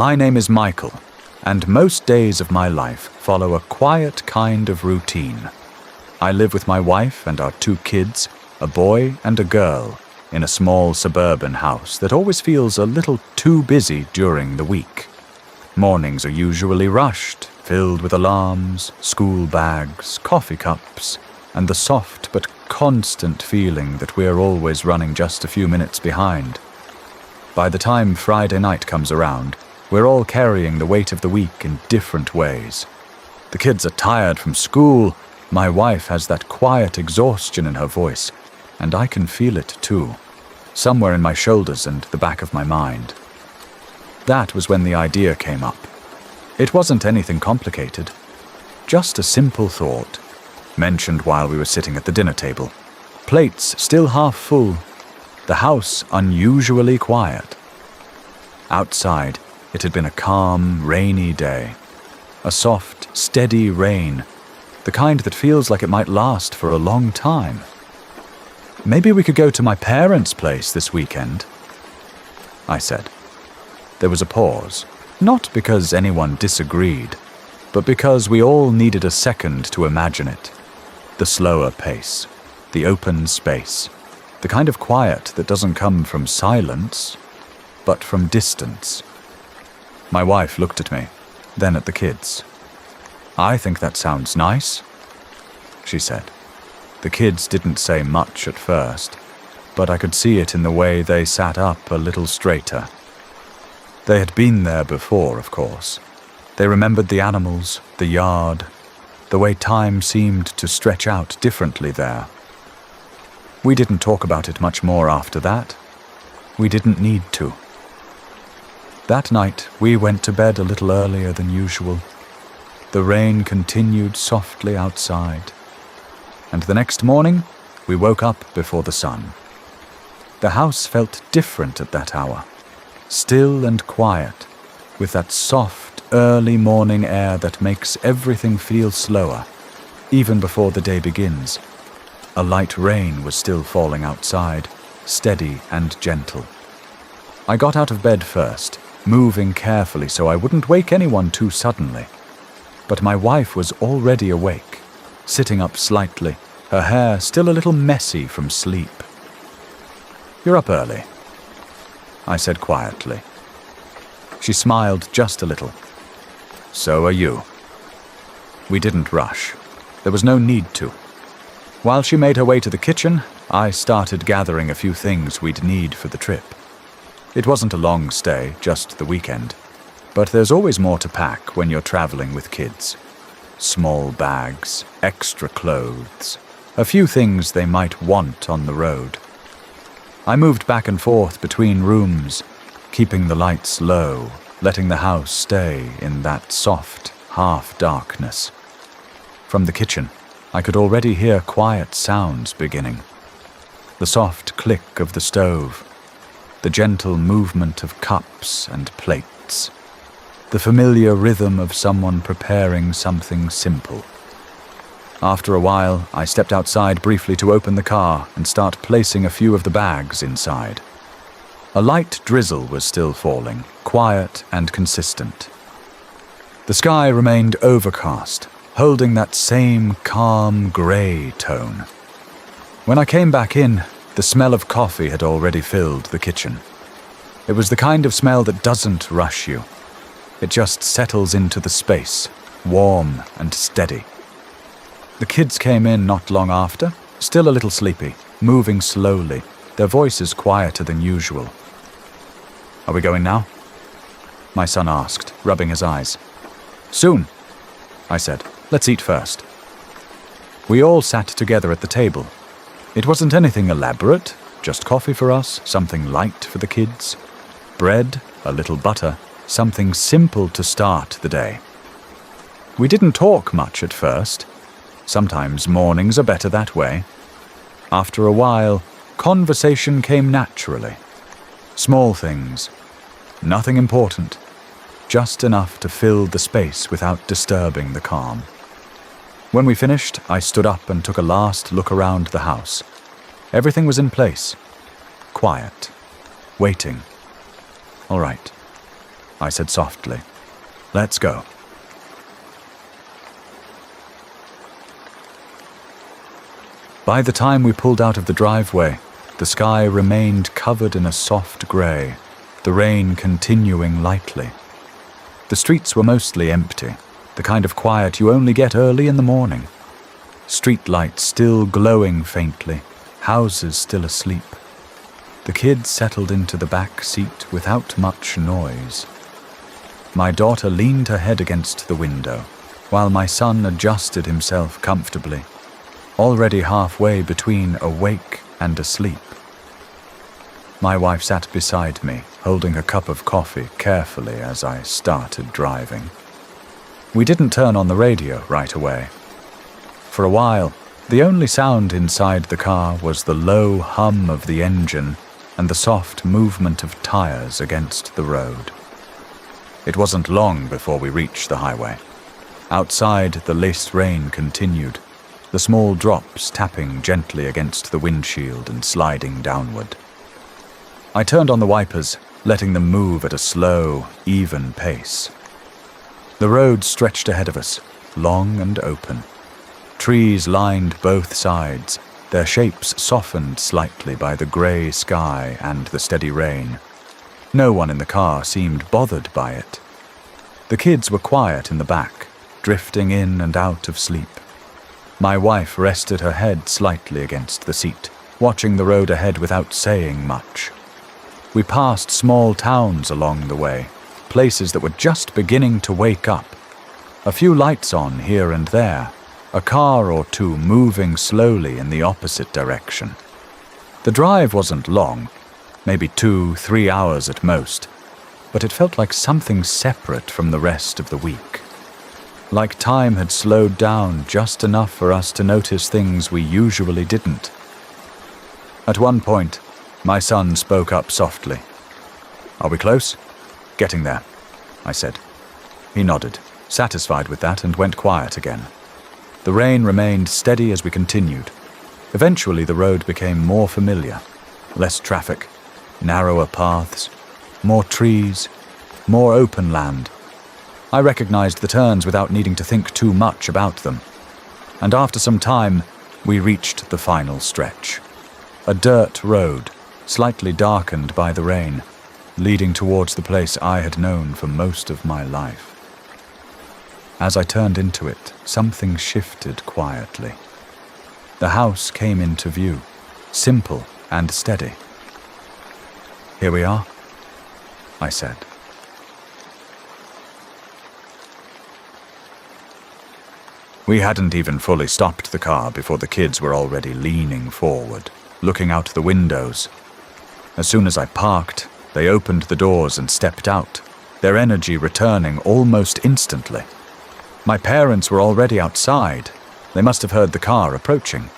My name is Michael, and most days of my life follow a quiet kind of routine. I live with my wife and our 2 kids, a boy and a girl, in a small suburban house that always feels a little too busy during the week. Mornings are usually rushed, filled with alarms, school bags, coffee cups, and the soft but constant feeling that we're always running just a few minutes behind. By the time Friday night comes around, we're all carrying the weight of the week in different ways. The kids are tired from school, my wife has that quiet exhaustion in her voice, and I can feel it too, somewhere in my shoulders and the back of my mind. That was when the idea came up. It wasn't anything complicated, just a simple thought, mentioned while we were sitting at the dinner table. Plates still half full, the house unusually quiet. Outside, it had been a calm, rainy day. A soft, steady rain, the kind that feels like it might last for a long time. Maybe we could go to my parents' place this weekend, I said. There was a pause, not because anyone disagreed, but because we all needed a second to imagine it. The slower pace, the open space, the kind of quiet that doesn't come from silence, but from distance. My wife looked at me, then at the kids. "I think that sounds nice," she said. The kids didn't say much at first, but I could see it in the way they sat up a little straighter. They had been there before, of course. They remembered the animals, the yard, the way time seemed to stretch out differently there. We didn't talk about it much more after that. We didn't need to. That night, we went to bed a little earlier than usual. The rain continued softly outside, and the next morning, we woke up before the sun. The house felt different at that hour, still and quiet, with that soft, early morning air that makes everything feel slower, even before the day begins. A light rain was still falling outside, steady and gentle. I got out of bed first, moving carefully so I wouldn't wake anyone too suddenly. But my wife was already awake, sitting up slightly, her hair still a little messy from sleep. "You're up early," I said quietly. She smiled just a little. "So are you." We didn't rush. There was no need to. While she made her way to the kitchen, I started gathering a few things we'd need for the trip. It wasn't a long stay, just the weekend. But there's always more to pack when you're traveling with kids. Small bags, extra clothes, a few things they might want on the road. I moved back and forth between rooms, keeping the lights low, letting the house stay in that soft half-darkness. From the kitchen, I could already hear quiet sounds beginning. The soft click of the stove, the gentle movement of cups and plates, the familiar rhythm of someone preparing something simple. After a while, I stepped outside briefly to open the car and start placing a few of the bags inside. A light drizzle was still falling, quiet and consistent. The sky remained overcast, holding that same calm grey tone. When I came back in, the smell of coffee had already filled the kitchen. It was the kind of smell that doesn't rush you. It just settles into the space, warm and steady. The kids came in not long after, still a little sleepy, moving slowly, their voices quieter than usual. "Are we going now?" my son asked, rubbing his eyes. "Soon," I said. "Let's eat first." We all sat together at the table. It wasn't anything elaborate, just coffee for us, something light for the kids, bread, a little butter, something simple to start the day. We didn't talk much at first. Sometimes mornings are better that way. After a while, conversation came naturally. Small things, nothing important, just enough to fill the space without disturbing the calm. When we finished, I stood up and took a last look around the house. Everything was in place. Quiet. Waiting. All right. I said softly. "Let's go." By the time we pulled out of the driveway, the sky remained covered in a soft grey, the rain continuing lightly. The streets were mostly empty, the kind of quiet you only get early in the morning. Street lights still glowing faintly, houses still asleep. The kids settled into the back seat without much noise. My daughter leaned her head against the window, while my son adjusted himself comfortably, already halfway between awake and asleep. My wife sat beside me, holding a cup of coffee carefully as I started driving. We didn't turn on the radio right away. For a while, the only sound inside the car was the low hum of the engine and the soft movement of tires against the road. It wasn't long before we reached the highway. Outside, the laced rain continued, the small drops tapping gently against the windshield and sliding downward. I turned on the wipers, letting them move at a slow, even pace. The road stretched ahead of us, long and open. Trees lined both sides, their shapes softened slightly by the grey sky and the steady rain. No one in the car seemed bothered by it. The kids were quiet in the back, drifting in and out of sleep. My wife rested her head slightly against the seat, watching the road ahead without saying much. We passed small towns along the way, places that were just beginning to wake up. A few lights on here and there, a car or two moving slowly in the opposite direction. The drive wasn't long, maybe 2-3 hours at most, but it felt like something separate from the rest of the week. Like time had slowed down just enough for us to notice things we usually didn't. At one point, my son spoke up softly. "Are we close?" "Getting there," I said. He nodded, satisfied with that, and went quiet again. The rain remained steady as we continued. Eventually the road became more familiar. Less traffic, narrower paths, more trees, more open land. I recognized the turns without needing to think too much about them. And after some time, we reached the final stretch. A dirt road, slightly darkened by the rain, leading towards the place I had known for most of my life. As I turned into it, something shifted quietly. The house came into view, simple and steady. "Here we are," I said. We hadn't even fully stopped the car before the kids were already leaning forward, looking out the windows. As soon as I parked, they opened the doors and stepped out, their energy returning almost instantly. My parents were already outside. They must have heard the car approaching.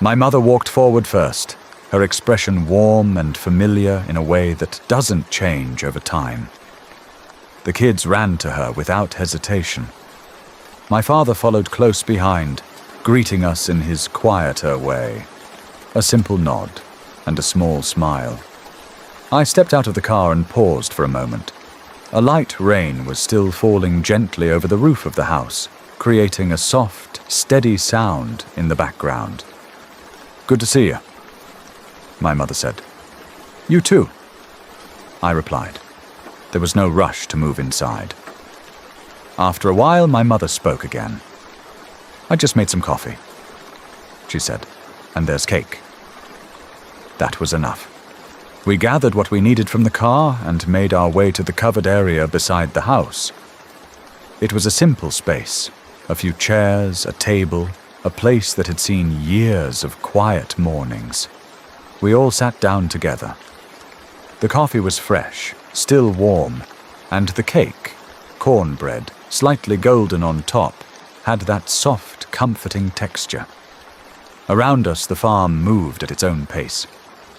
My mother walked forward first, her expression warm and familiar in a way that doesn't change over time. The kids ran to her without hesitation. My father followed close behind, greeting us in his quieter way. A simple nod and a small smile. I stepped out of the car and paused for a moment. A light rain was still falling gently over the roof of the house, creating a soft, steady sound in the background. "Good to see you," my mother said. "You too," I replied. There was no rush to move inside. After a while, my mother spoke again. "I just made some coffee," she said, "and there's cake." That was enough. We gathered what we needed from the car and made our way to the covered area beside the house. It was a simple space, a few chairs, a table, a place that had seen years of quiet mornings. We all sat down together. The coffee was fresh, still warm, and the cake, cornbread, slightly golden on top, had that soft, comforting texture. Around us, the farm moved at its own pace.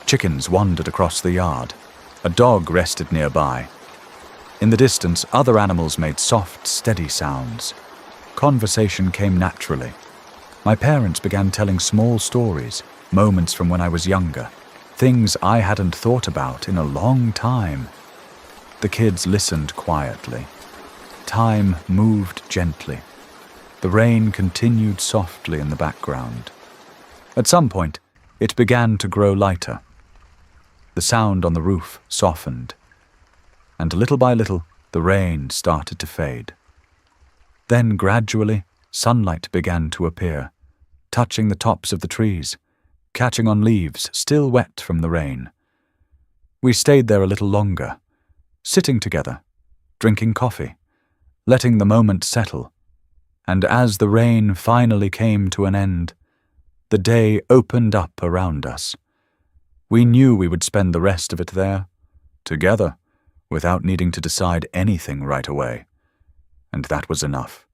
Chickens wandered across the yard. A dog rested nearby. In the distance, other animals made soft, steady sounds. Conversation came naturally. My parents began telling small stories, moments from when I was younger, things I hadn't thought about in a long time. The kids listened quietly. Time moved gently. The rain continued softly in the background. At some point, it began to grow lighter. The sound on the roof softened, and little by little, the rain started to fade. Then gradually, sunlight began to appear, touching the tops of the trees, catching on leaves still wet from the rain. We stayed there a little longer, sitting together, drinking coffee, letting the moment settle, and as the rain finally came to an end, the day opened up around us. We knew we would spend the rest of it there, together, without needing to decide anything right away, and that was enough.